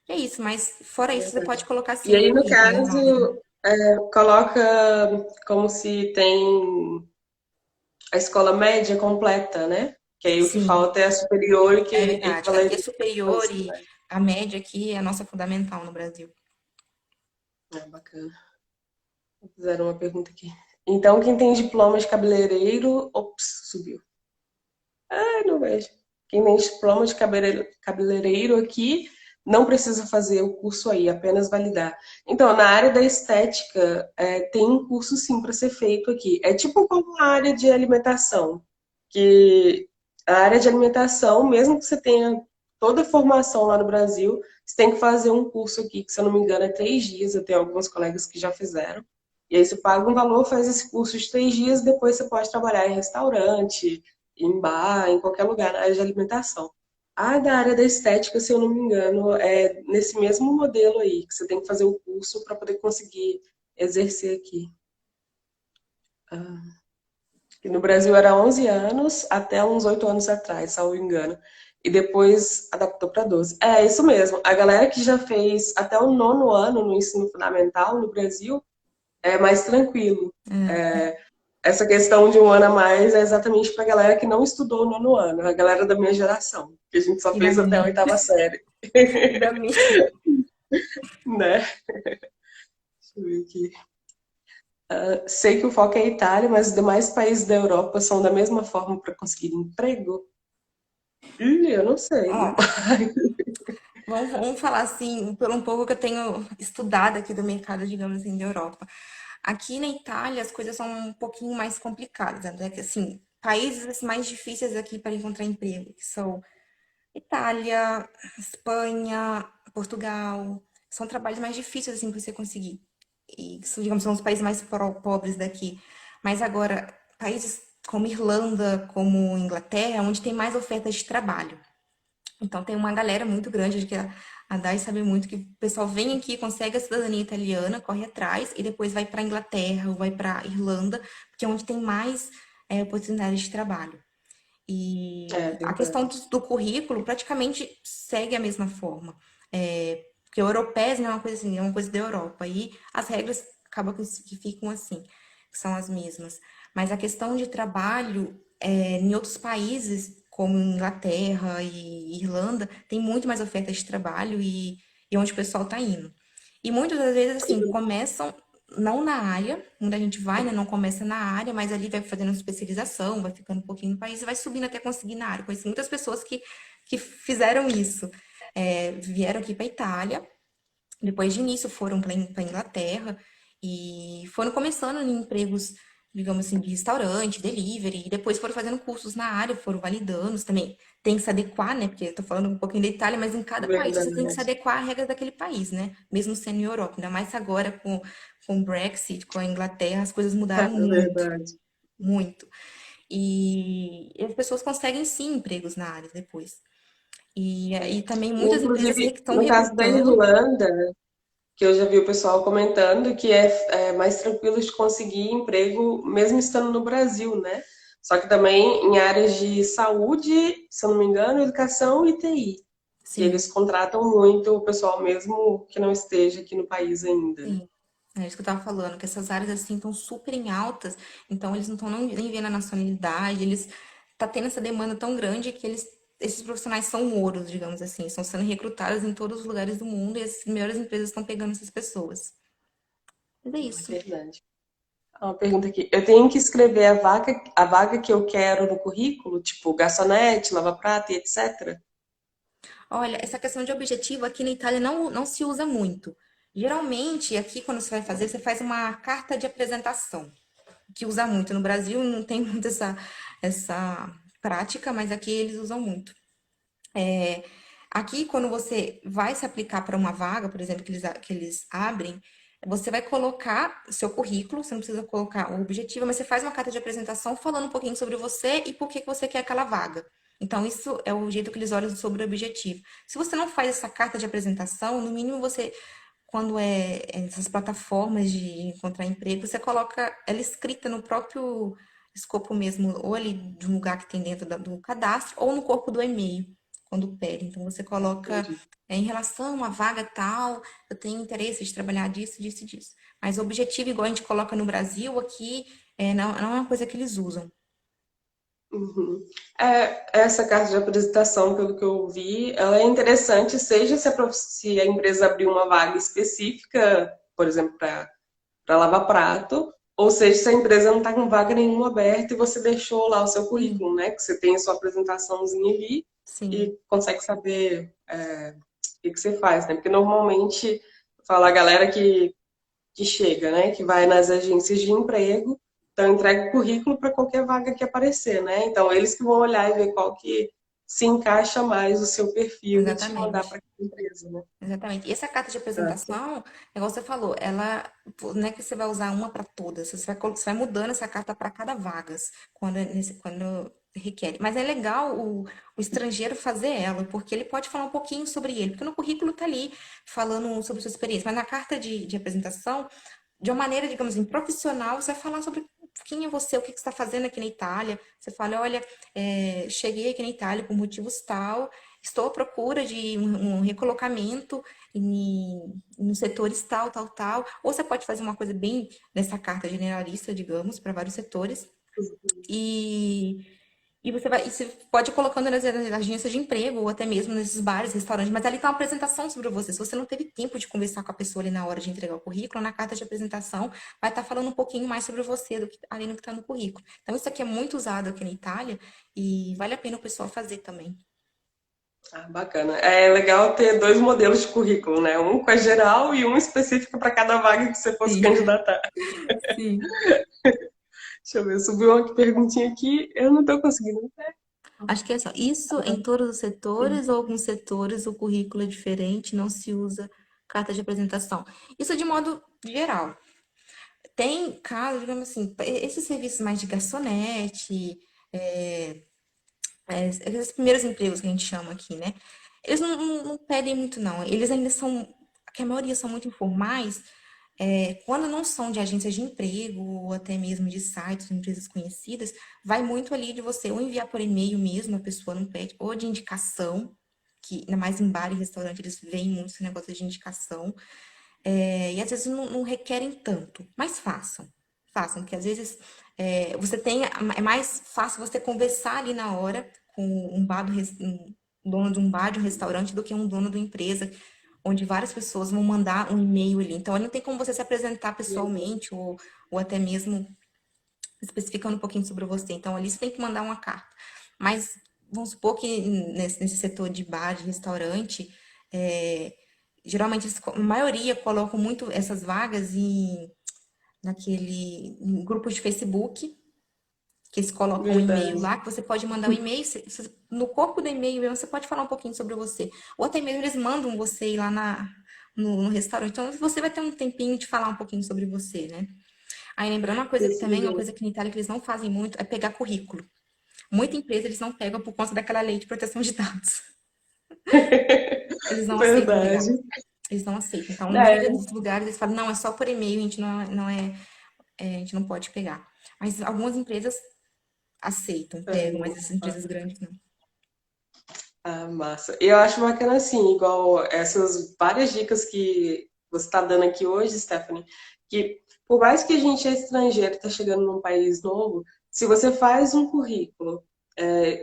E é isso, mas fora isso, você pode colocar E assim no aí, no currículo, é válido. caso, coloca como se tem a escola média completa, né? Que aí o que Sim, falta é a superior, que é verdade. Aqui é equivaleria ao superior ensino e médio. a média aqui é a nossa fundamental no Brasil. Bacana. Fizeram uma pergunta aqui. Então, quem tem diploma de cabeleireiro. Ops, subiu. Ai, não vejo. Quem tem diploma de cabeleireiro aqui não precisa fazer o curso aí, apenas validar. Então, na área da estética, tem um curso sim para ser feito aqui. É tipo como a área de alimentação, que a área de alimentação, mesmo que você tenha toda a formação lá no Brasil, você tem que fazer um curso aqui, que se eu não me engano é 3 dias. Eu tenho alguns colegas que já fizeram. E aí você paga um valor, faz esse curso de 3 dias, depois você pode trabalhar em restaurante, em bar, em qualquer lugar na área de alimentação. A da área da estética, se eu não me engano, é nesse mesmo modelo aí, que você tem que fazer o curso para poder conseguir exercer aqui. Que no Brasil era 11 anos, até uns 8 anos atrás, salvo engano. E depois adaptou para 12. É isso mesmo. A galera que já fez até o nono ano no ensino fundamental no Brasil é mais tranquilo. Essa questão de um ano a mais é exatamente para a galera que não estudou o nono ano, a galera da minha geração, que a gente só E da fez até a minha. oitava série, E da minha. né? Deixa eu ver aqui. Sei que o foco é a Itália, mas os demais países da Europa são da mesma forma para conseguir emprego? Eu não sei, Ó, viu? Vamos falar assim, pelo um pouco que eu tenho estudado aqui do mercado, digamos assim, da Europa. Aqui na Itália as coisas são um pouquinho mais complicadas, né? Que, assim, países mais difíceis aqui para encontrar emprego, que são Itália, Espanha, Portugal, são trabalhos mais difíceis assim para você conseguir. E são, digamos, são os países mais pobres daqui. Mas agora, países como Irlanda, como Inglaterra, onde tem mais ofertas de trabalho. Então tem uma galera muito grande, acho que a Dai sabe muito que o pessoal vem aqui, consegue a cidadania italiana, corre atrás e depois vai para Inglaterra ou vai para Irlanda, porque é onde tem mais oportunidades de trabalho. É E a questão verdade. do currículo praticamente segue a mesma forma. Porque o Europés não é uma coisa assim, é uma coisa da Europa. E as regras acabam que ficam assim, que são as mesmas. Mas a questão de trabalho em outros países, como Inglaterra e Irlanda, tem muito mais oferta de trabalho e onde o pessoal está indo. E muitas das vezes, assim, começam não na área, muita gente vai, né, não começa na área, mas ali vai fazendo especialização, vai ficando um pouquinho no país e vai subindo até conseguir na área. Conheci muitas pessoas que fizeram isso. Vieram aqui para Itália, depois de início foram para Inglaterra e foram começando em empregos, digamos assim, de restaurante, delivery, e depois foram fazendo cursos na área, foram validando também. Tem que se adequar, né? Porque eu tô falando um pouquinho da Itália, mas em cada país você tem que se Verdade. adequar à regra daquele país, né? Mesmo sendo Europa. Ainda mais agora com o Brexit, com a Inglaterra, as coisas É mudaram muito, verdade. muito. E as pessoas conseguem sim empregos na área depois. E também muitas empresas Inclusive, estão no caso da recrutando. Irlanda, que eu já vi o pessoal comentando que é mais tranquilo de conseguir emprego mesmo estando no Brasil, né? Só que também em áreas de saúde, se eu não me engano, educação e TI, que Sim. eles contratam muito o pessoal mesmo que não esteja aqui no país ainda, né? Sim, é isso que eu tava falando, que essas áreas assim estão super em altas, então eles não estão nem vendo a nacionalidade, eles tá tendo essa demanda tão grande que esses profissionais são ouros, digamos assim, estão sendo recrutados em todos os lugares do mundo e as melhores empresas estão pegando essas pessoas. Mas é É isso. verdade. Uma pergunta aqui. Eu tenho que escrever a vaga que eu quero no currículo, tipo garçonete, lava-prato e etc. Olha, essa questão de objetivo aqui na Itália não se usa muito. Geralmente, aqui quando você vai fazer, você faz uma carta de apresentação, que usa muito. No Brasil não tem muito essa prática, mas aqui eles usam muito. Aqui, quando você vai se aplicar para uma vaga, por exemplo, que eles abrem, você vai colocar o seu currículo, você não precisa colocar o objetivo, mas você faz uma carta de apresentação falando um pouquinho sobre você e por que que você quer aquela vaga. Então, isso é o jeito que eles olham sobre o objetivo. Se você não faz essa carta de apresentação, no mínimo você, quando essas plataformas de encontrar emprego, você coloca ela escrita no próprio escopo mesmo, ou ali de um lugar que tem dentro do cadastro, ou no corpo do e-mail quando pede. Então você coloca Entendi. em relação à vaga tal, eu tenho interesse de trabalhar disso, disso e disso. Mas o objetivo, igual a gente coloca no Brasil, aqui não é uma coisa que eles usam. Uhum. Essa carta de apresentação, pelo que eu vi, ela é interessante, seja se a empresa abrir uma vaga específica, por exemplo, para lavar prato, ou seja, se a empresa não está com vaga nenhuma aberta e você deixou lá o seu Sim, currículo, né? Que você tem a sua apresentaçãozinha ali sim, e consegue saber o que você faz, né? Porque normalmente fala a galera que chega, né? Que vai nas agências de emprego, então entrega o currículo para qualquer vaga que aparecer, né? Então eles que vão olhar e ver qual que se encaixa mais o seu perfil e te mandar exatamente. para a empresa, né? Exatamente. E essa carta de Certo. apresentação, igual você falou, ela não é que você vai usar uma para todas, você vai mudando essa carta para cada vagas, quando requer. Mas é legal o estrangeiro fazer ela, porque ele pode falar um pouquinho sobre ele, porque no currículo tá ali falando sobre sua experiência, mas na carta de apresentação, de uma maneira, digamos assim, profissional, você vai falar sobre quem é você, o que que você está fazendo aqui na Itália. Você fala, olha, cheguei aqui na Itália por motivos tal, estou à procura de um recolocamento nos setores tal, tal, tal. Ou você pode fazer uma coisa bem nessa carta generalista, digamos, para vários setores. E, e você pode ir colocando nas agências de emprego, ou até mesmo nesses bares, restaurantes, mas ali tá uma apresentação sobre você. Se você não teve tempo de conversar com a pessoa ali na hora de entregar o currículo, na carta de apresentação vai estar falando um pouquinho mais sobre você do que ali no que está no currículo. Então, isso aqui é muito usado aqui na Itália e vale a pena o pessoal fazer também. Ah, bacana. É legal ter dois modelos de currículo, né? Um com a geral e um específico para cada vaga que você fosse Sim, candidatar. sim. Deixa eu ver, subiu uma perguntinha aqui, eu não estou conseguindo. Acho que é só. Isso em todos os setores ou alguns setores o currículo é diferente, não se usa carta de apresentação. Isso é de modo geral. Tem casos, digamos assim, esses serviços mais de garçonete, esses primeiros empregos que a gente chama aqui, né? Eles não pedem muito, não. Eles ainda são, que a maioria são muito informais, quando não são de agências de emprego ou até mesmo de sites, empresas conhecidas, vai muito ali de você ou enviar por e-mail mesmo, a pessoa não pede, ou de indicação, que ainda mais em bar e restaurante eles veem muito esse negócio de indicação, e às vezes não requerem tanto, mas façam. Façam, porque às vezes você tem, é mais fácil você conversar ali na hora com um dono de um bar, de um restaurante, do que um dono de uma empresa, onde várias pessoas vão mandar um e-mail ali. Então, não tem como você se apresentar pessoalmente ou até mesmo especificando um pouquinho sobre você. Então, ali você tem que mandar uma carta. Mas vamos supor que nesse setor de bar, de restaurante, é, geralmente a maioria colocam muito essas vagas em grupos de Facebook, que eles colocam um e-mail Verdade. lá, que você pode mandar um e-mail, no corpo do e-mail você pode falar um pouquinho sobre você. Ou até mesmo eles mandam você ir lá no restaurante. Então você vai ter um tempinho de falar um pouquinho sobre você, né? Aí lembrando uma coisa que Desse também, uma jeito. coisa que na Itália que eles não fazem muito, é pegar currículo. Muita empresa eles não pegam por conta daquela lei de proteção de dados. Eles não aceitam pegar. Verdade. Eles não aceitam. Então, a maioria É, dos lugares eles falam, não, é só por e-mail, a gente a gente não pode pegar. Mas algumas empresas aceitam, pegam, mas essas empresas grandes não. ah, massa. Eu acho bacana assim, igual essas várias dicas que você está dando aqui hoje, Stephanie, que por mais que a gente é estrangeiro, está chegando num país novo, se você faz um currículo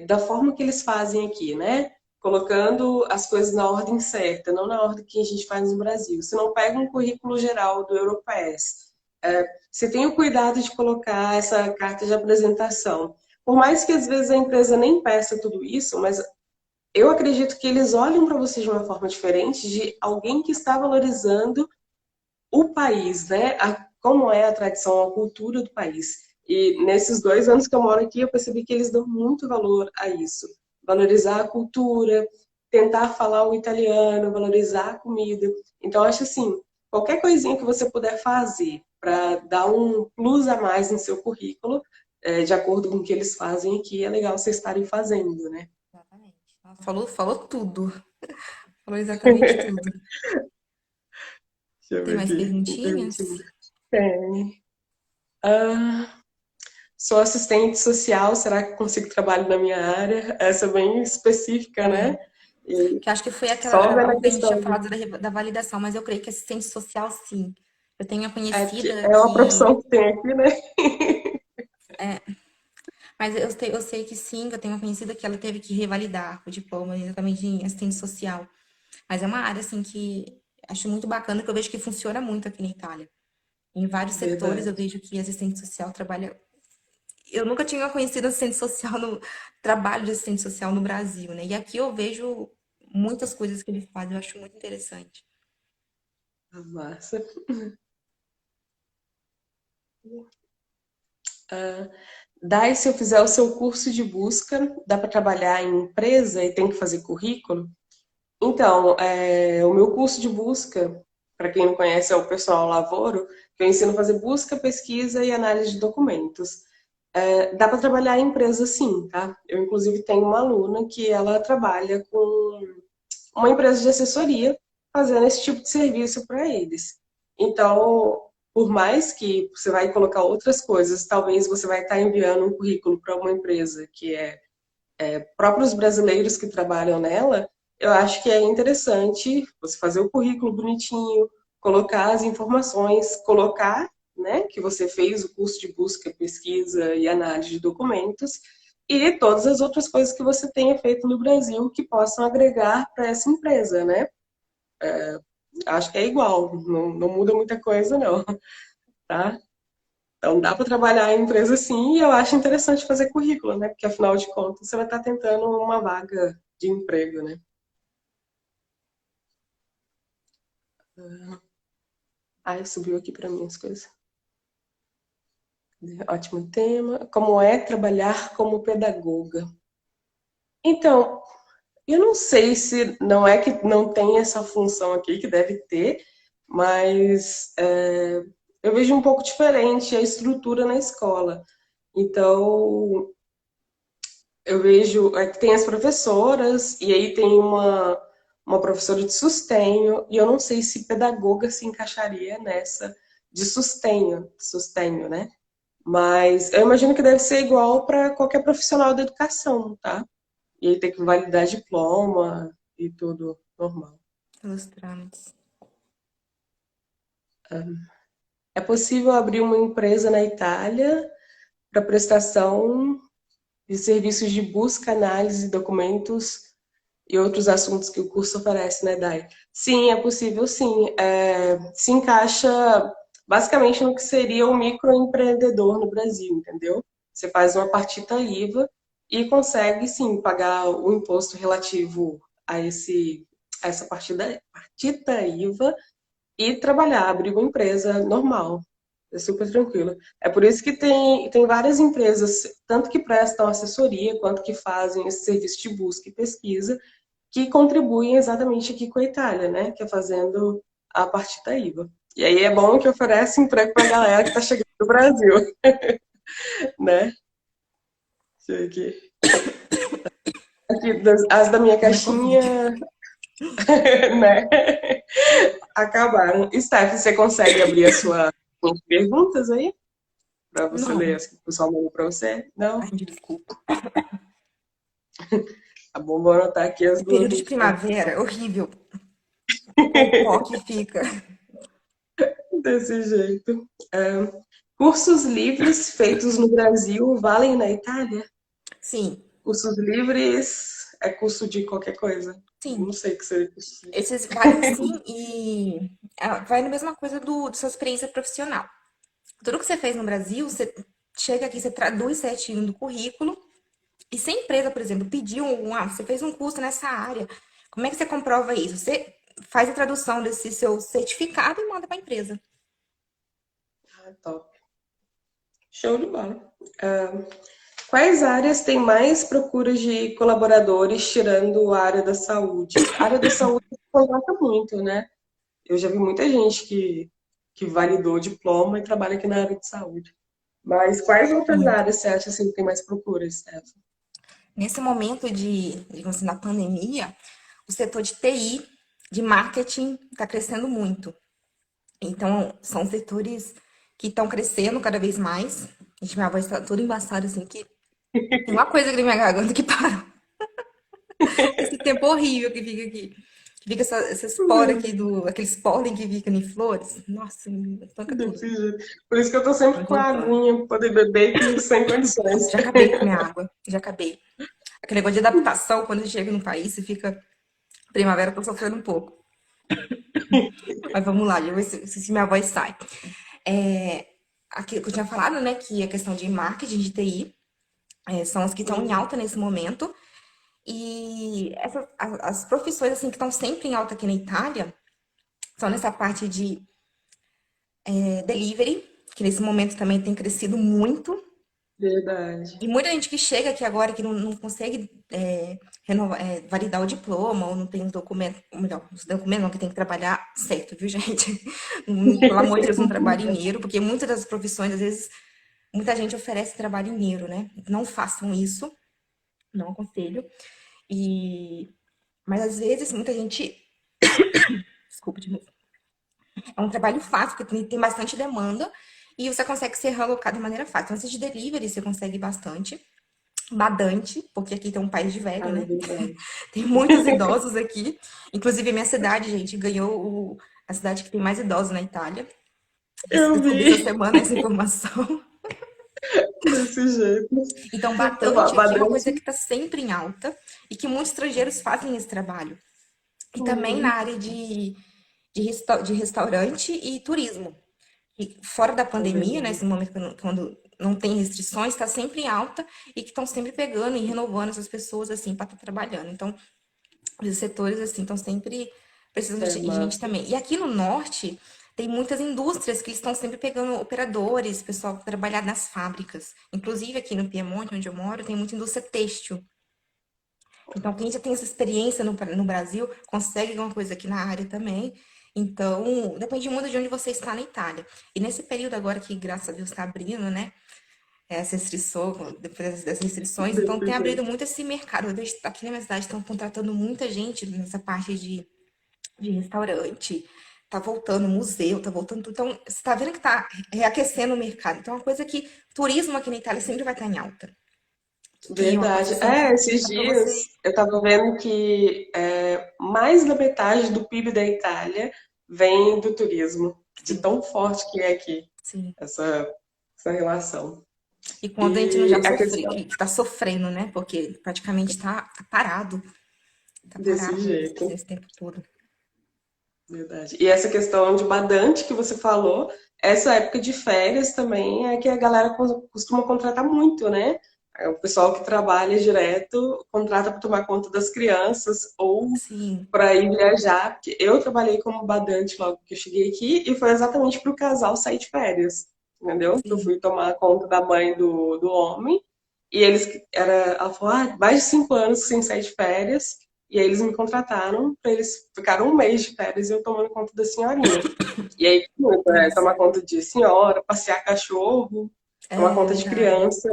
da forma que eles fazem aqui, né? Colocando as coisas na ordem certa, não na ordem que a gente faz no Brasil. Você não pega um currículo geral do Europass. Você tem o cuidado de colocar essa carta de apresentação. Por mais que às vezes a empresa nem peça tudo isso, mas eu acredito que eles olham para você de uma forma diferente de alguém que está valorizando o país, né? Como é a tradição, a cultura do país. E nesses 2 anos que eu moro aqui, eu percebi que eles dão muito valor a isso. Valorizar a cultura, tentar falar o italiano, valorizar a comida. Então, eu acho assim, qualquer coisinha que você puder fazer para dar um plus a mais no seu currículo, de acordo com o que eles fazem aqui, é legal vocês estarem fazendo, né? Exatamente. Nossa, falou tudo. Falou exatamente tudo. Deixa eu Tem ver mais aqui. Uma perguntinha. perguntinhas? Tem. Ah, sou assistente social, será que consigo trabalho na minha área? Essa é bem específica, né? E Que eu acho que foi só vendo a algo que a gente tinha questão. falado da validação, mas eu creio que assistente social, sim. Eu tenho uma Que conhecida é uma que. profissão que tem aqui, né? Mas eu sei que sim, eu tenho uma conhecida que ela teve que revalidar o diploma exatamente em assistente social. Mas é uma área, assim, que acho muito bacana, que eu vejo que funciona muito aqui na Itália. Em vários setores Verdade. eu vejo que assistente social trabalha. Eu nunca tinha conhecido assistente social no trabalho de assistente social no Brasil, né? E aqui eu vejo muitas coisas que ele faz, eu acho muito interessante. Ah, massa. Daí, se eu fizer o seu curso de busca, dá para trabalhar em empresa e tem que fazer currículo? Então, o meu curso de busca, para quem não conhece, é o Pessoal Lavoro, que eu ensino a fazer busca, pesquisa e análise de documentos. Dá para trabalhar em empresa sim, tá? Eu, inclusive, tenho uma aluna que ela trabalha com uma empresa de assessoria fazendo esse tipo de serviço para eles. Então, por mais que você vai colocar outras coisas, talvez você vai estar enviando um currículo para uma empresa que é próprios brasileiros que trabalham nela, eu acho que é interessante você fazer o currículo bonitinho, colocar as informações, colocar, né, que você fez o curso de busca, pesquisa e análise de documentos e todas as outras coisas que você tenha feito no Brasil que possam agregar para essa empresa, né? Acho que é igual, não muda muita coisa não, tá? Então dá para trabalhar em empresa sim, e eu acho interessante fazer currículo, né? Porque afinal de contas você vai estar tentando uma vaga de emprego, né? Ai, subiu aqui para mim as coisas. Ótimo tema. Como é trabalhar como pedagoga? Então, eu não sei se não é que não tem essa função aqui, que deve ter, mas eu vejo um pouco diferente a estrutura na escola. Então, eu vejo que tem as professoras, e aí tem uma professora de sustenho, e eu não sei se pedagoga se encaixaria nessa de sustenho, né? Mas eu imagino que deve ser igual para qualquer profissional da educação, tá? E aí tem que validar diploma e tudo normal. Pelos trâmites. É possível abrir uma empresa na Itália para prestação de serviços de busca, análise de documentos e outros assuntos que o curso oferece, né, Dai? Sim, é possível, sim. Se encaixa basicamente no que seria o microempreendedor no Brasil, entendeu? Você faz uma partita IVA e consegue, sim, pagar o imposto relativo a essa partita IVA e trabalhar, abrir uma empresa normal. É super tranquilo. É por isso que tem várias empresas, tanto que prestam assessoria, quanto que fazem esse serviço de busca e pesquisa, que contribuem exatamente aqui com a Itália, né? Que é fazendo a partita IVA. E aí é bom que oferece emprego para a galera que está chegando do Brasil, né? Deixa eu ver aqui as da minha Minha Covid. caixinha, né? Acabaram. Steph, você consegue abrir a sua perguntas aí? Para você ler Não. as que o pessoal mandou para você? Não? Ai, me desculpa. Tá bom, vou anotar aqui as É duas período de últimas. primavera, é horrível. O pó que fica. Desse jeito. Cursos livres feitos no Brasil valem na Itália? Sim, Cursos livres é curso de qualquer coisa. sim. Não sei o que seria curso livre. Esses valem sim e vai na mesma coisa da sua experiência profissional. Tudo que você fez no Brasil, você chega aqui, você traduz certinho do currículo. E se a empresa, por exemplo, pediu você fez um curso nessa área, como é que você comprova isso? Você faz a tradução desse seu certificado e manda para a empresa. Ah, top. Show de bola. Quais áreas têm mais procuras de colaboradores tirando a área da saúde? A área da saúde contrata muito, né? Eu já vi muita gente que validou o diploma e trabalha aqui na área de saúde. Mas quais outras Muito. áreas você acha assim, que tem mais procura, Steph? Nesse momento digamos assim, da pandemia, o setor de TI, de marketing, está crescendo muito. Então, são setores que estão crescendo cada vez mais. Gente, minha voz está toda embaçada, assim, que tem uma coisa aqui na minha garganta que parou. Esse tempo horrível que fica aqui. Que fica essa espora aqui, aqueles pólen que fica em flores. Nossa, me tanca tudo. Desse jeito. Por isso que eu tô sempre Mas com a voltando. aguinha pra poder beber que sem condições. Já acabei com a minha água. Já acabei. Aquele negócio de adaptação, quando você chega no país, você fica. Primavera, eu tô sofrendo um pouco. Mas vamos lá, deixa eu ver se minha voz sai. É, aquilo que eu tinha falado, né? Que a questão de marketing de TI são as que estão em alta nesse momento. E as profissões assim que estão sempre em alta aqui na Itália são nessa parte de delivery, que nesse momento também tem crescido muito. Verdade. E muita gente que chega aqui agora que não consegue validar o diploma ou não tem documento, ou melhor, os documentos não, que tem que trabalhar certo, viu, gente? Pelo amor de Deus, não trabalhe em dinheiro, porque muitas das profissões, às vezes, muita gente oferece trabalho em dinheiro, né? Não façam isso, não aconselho. Mas às vezes muita gente. Desculpa de novo. É um trabalho fácil, porque tem bastante demanda e você consegue ser realocado de maneira fácil. Então, esse de delivery você consegue bastante. Badante, porque aqui tem um país de velho, Ah, né? verdade. Tem muitos idosos aqui. Inclusive, a minha cidade, gente, ganhou a cidade que tem mais idosos na Itália. Eu Descobri essa vi semana essa informação. desse jeito. Então, Eu falo, badante aqui é uma coisa que badante. está sempre em alta e que muitos estrangeiros fazem esse trabalho. E também na área de restaurante e turismo. E fora da É pandemia, né, verdade. esse momento quando não tem restrições, está sempre em alta e que estão sempre pegando e renovando essas pessoas assim para estar trabalhando. Então, os setores assim estão sempre precisando É de gente massa. também. E aqui no norte tem muitas indústrias que eles estão sempre pegando operadores, pessoal para trabalhar nas fábricas. Inclusive aqui no Piemonte, onde eu moro, tem muita indústria têxtil. Então, quem já tem essa experiência no Brasil consegue alguma coisa aqui na área também. Então, depende muito de onde você está na Itália. E nesse período agora que, graças a Deus, está abrindo, né? Essa restrição, depois das restrições, então tem abrido muito esse mercado. Eu vejo aqui na minha cidade estão contratando muita gente nessa parte de restaurante, tá voltando museu, tá voltando tudo. Então, você tá vendo que tá reaquecendo o mercado. Então, é uma coisa que turismo aqui na Itália sempre vai estar em alta. Que é uma coisa Verdade. assim É, que esses dá pra você. dias eu estava vendo que mais da metade do PIB da Itália vem do turismo, de Sim, tão forte que é aqui sim. essa, essa relação. E quando a gente não já E a sofre, questão que tá sofrendo, né? Porque praticamente tá desse parado jeito, esse tempo todo. verdade. E essa questão de badante que você falou, essa época de férias também é que a galera costuma contratar muito, né? É o pessoal que trabalha direto contrata para tomar conta das crianças ou Sim, para ir viajar, porque eu trabalhei como badante logo que eu cheguei aqui e foi exatamente para o casal sair de férias, entendeu? Eu sim. fui tomar conta da mãe do homem e ela falou, mais de 5 anos sem sair de férias e aí eles me contrataram para eles ficaram um mês de férias e eu tomando conta da senhorinha. E aí, muito, Nossa, tomar conta de senhora, passear cachorro, tomar é conta de verdade. criança,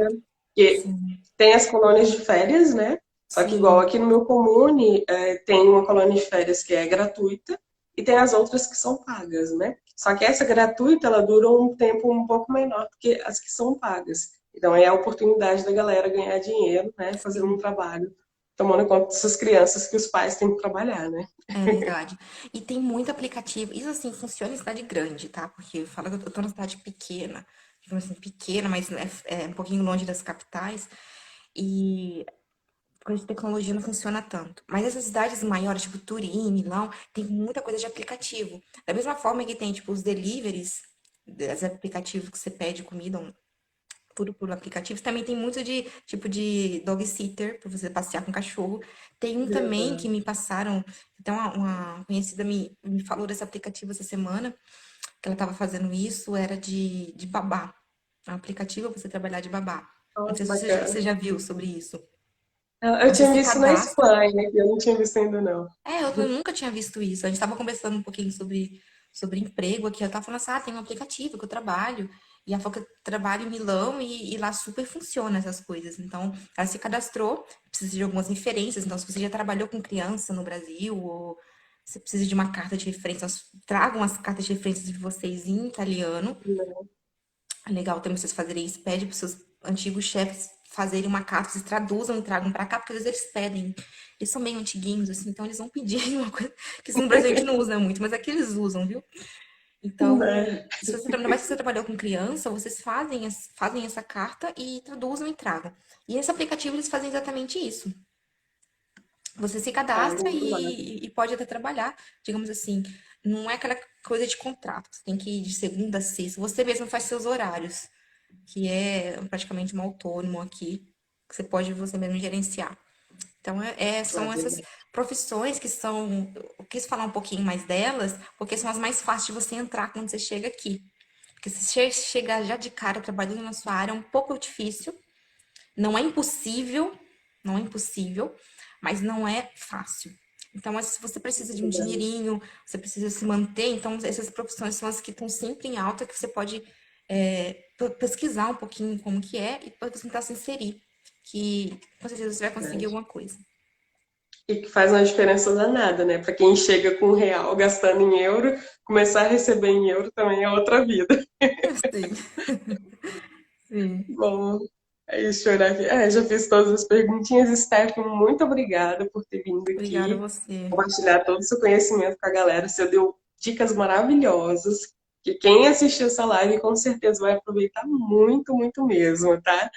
que Sim, tem as colônias de férias, né? Só que igual sim. aqui no meu comune, tem uma colônia de férias que é gratuita e tem as outras que são pagas, né? Só que essa gratuita, ela dura um tempo um pouco menor do que as que são pagas. Então, é a oportunidade da galera ganhar dinheiro, né? Fazendo um Sim, trabalho, tomando conta dessas crianças que os pais têm que trabalhar, né? é verdade. E tem muito aplicativo. Isso assim funciona em cidade grande, tá? Porque eu falo que eu tô numa cidade pequena, digamos assim, pequena, mas é um pouquinho longe das capitais. E coisa de tecnologia não funciona tanto. Mas essas cidades maiores, tipo Turim, Milão, tem muita coisa de aplicativo. Da mesma forma que tem, tipo, os deliveries, os aplicativos que você pede comida, tudo por aplicativo. Também tem muito de tipo de dog sitter, para você passear com cachorro. Tem um também que Verdade. me passaram, então uma conhecida me falou desse aplicativo essa semana, que ela estava fazendo isso, era de babá. É um aplicativo para você trabalhar de babá. Não Ó, sei se você bacana. já viu sobre isso. Eu Você tinha se visto na cadastra. Espanha, que eu não tinha visto ainda não. Eu nunca tinha visto isso. A gente estava conversando um pouquinho sobre emprego aqui. Eu tava falando assim, tem um aplicativo que eu trabalho. E ela falou que eu trabalho em Milão e lá super funciona essas coisas. Então, ela se cadastrou, precisa de algumas referências. Então, se você já trabalhou com criança no Brasil, ou você precisa de uma carta de referência, tragam as cartas de referência de vocês em italiano. É legal também vocês fazerem isso. Pede para os seus antigos chefes fazerem uma carta, vocês traduzam e tragam para cá, porque às vezes eles pedem. Eles são meio antiguinhos, assim, então eles vão pedir uma coisa que isso no Brasil a gente não usa muito, mas aqui eles usam, viu? Então, Né? se você, ainda mais se você trabalhou com criança, vocês fazem essa carta e traduzam e tragam. E nesse aplicativo eles fazem exatamente isso. Você se Ah, cadastra muito massa. e pode até trabalhar, digamos assim. Não é aquela coisa de contrato. Você tem que ir de segunda a sexta. Você mesmo faz seus horários, que é praticamente um autônomo aqui, que você pode você mesmo gerenciar. Então, É são essas verdade. profissões que são. Eu quis falar um pouquinho mais delas, porque são as mais fáceis de você entrar quando você chega aqui. Porque se você chegar já de cara trabalhando na sua área, é um pouco difícil. Não é impossível, não é impossível, mas não é fácil. Então, se você precisa de um dinheirinho, você precisa se manter, então essas profissões são as que estão sempre em alta, que você pode pesquisar um pouquinho como que é e depois tentar se inserir, que com certeza você vai conseguir Verdade. alguma coisa. E que faz uma diferença danada, né? Para quem chega com R$ 1 gastando em euro, começar a receber em euro também é outra vida. Sim, sim. Bom, é isso, chorar aqui. Já fiz todas as perguntinhas. Stefano, muito obrigada por ter vindo Obrigada a aqui, você. compartilhar todo o seu conhecimento com a galera. Você deu dicas maravilhosas, que quem assistir essa live com certeza vai aproveitar muito, muito mesmo, tá?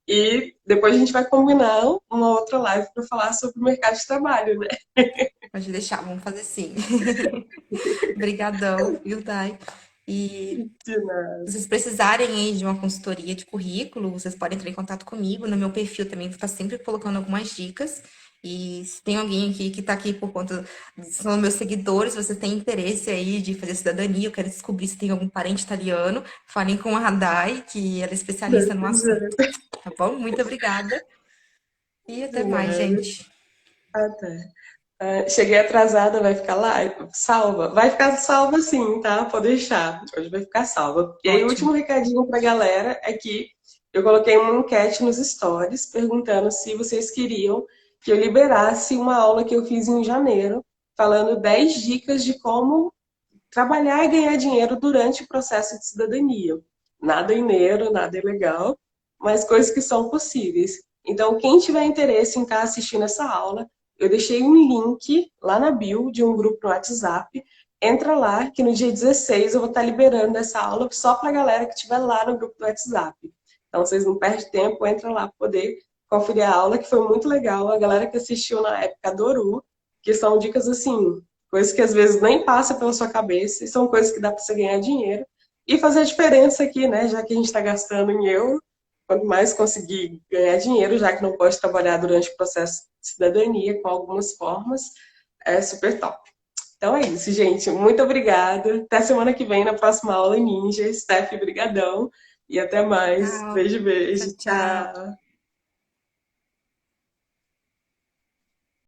E depois a gente vai combinar uma outra live para falar sobre o mercado de trabalho, né? Pode deixar, vamos fazer sim. Obrigadão, viu, Dai? E De nada. se vocês precisarem aí de uma consultoria de currículo, vocês podem entrar em contato comigo. No meu perfil também vou estar sempre colocando algumas dicas. E se tem alguém aqui que está aqui por conta, são meus seguidores, se você tem interesse aí de fazer cidadania, eu quero descobrir se tem algum parente italiano, falem com a Radai, que ela é especialista no Desse assunto. jeito. Tá bom? Muito obrigada e até De mais, nada. gente. Até. Cheguei atrasada, vai ficar lá? Salva? Vai ficar salva sim, tá? Pode deixar. Hoje vai ficar salva. E aí, o Ótimo. último recadinho pra galera é que eu coloquei uma enquete nos stories perguntando se vocês queriam que eu liberasse uma aula que eu fiz em janeiro, falando 10 dicas de como trabalhar e ganhar dinheiro durante o processo de cidadania. Nada ineiro, nada ilegal, mas coisas que são possíveis. Então, quem tiver interesse em estar assistindo essa aula, eu deixei um link lá na bio de um grupo no WhatsApp. Entra lá, que no dia 16 eu vou estar liberando essa aula só para a galera que estiver lá no grupo do WhatsApp. Então, vocês não perdem tempo, entra lá para poder conferir a aula, que foi muito legal. A galera que assistiu na época adorou, que são dicas assim, coisas que às vezes nem passa pela sua cabeça, e são coisas que dá para você ganhar dinheiro e fazer a diferença aqui, né? Já que a gente está gastando em euro, quanto mais conseguir ganhar dinheiro, já que não pode trabalhar durante o processo de cidadania com algumas formas, é super top. Então é isso, gente. Muito obrigada. Até semana que vem na próxima aula Ninja. Steph, brigadão. E até mais. Tchau. Beijo, beijo. Tchau, tchau. Tchau.